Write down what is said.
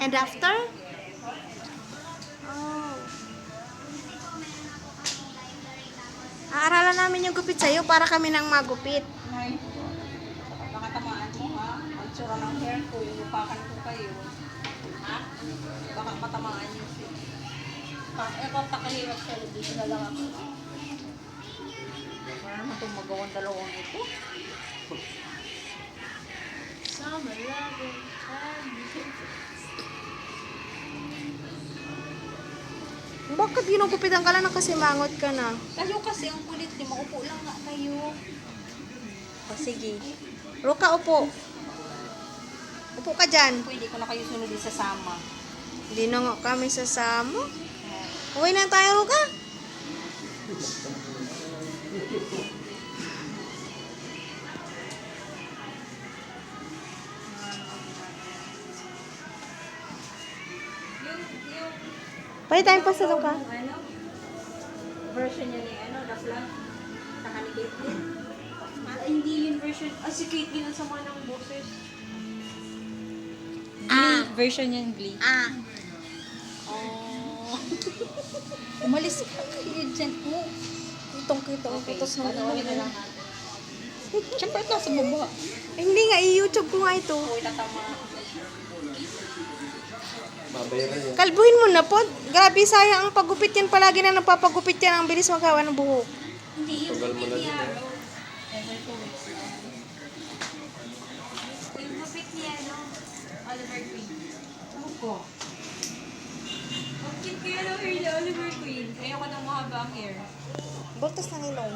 And after? Oh. Aaralan namin yung gupit sa'yo para kami nang magupit. Baka tamaan mo ha. Ang tsura ng hair ko, yung upakan ko kayo. Ha? Baka matamaan niyo siya. Pakahirap sa dito na lang ako. Wala naman itong magawang dalawang ito. Summer loving. Bakit ginugupitan ka lang na kasi mangot ka na? Kayo kasi ang kulit niyo. Maupo lang nga kayo. O sige. Ruka, upo. Upo ka dyan. Pwede ko na kayo sunod sa sama. Hindi na nga kami sasama. Uwi na tayo, Ruka. Pwede tayong pa sa Ruka. Ano? Version niya ni ano, the vlog. Saka ni Caitlyn. Hindi yun version. Si Caitlyn ang sama ng boses. Ah. Version niya ng Glee. Ah. Oh. Umalis ka kayo dyan. Oh. Kitong-kita ang Okay, putos ng panoorin na lang natin. Siyempre ito sa baba. Eh, hindi nga, i-YouTube ko nga ito. Uy, tatama. Kalbuhin mo na po. Grabe, sayang ang pagupit yan. Palagi na napapagupit yan. Ang bilis magawa ng buhok. Hindi, yung gupit ni Aro. Every 2 weeks. Yung gupit ni ano, Oliver Queen. Ano ko? Ang cute kaya ng hair ni Oliver Queen. Ayoko nang mahaba ang hair. Bultos ng ilong.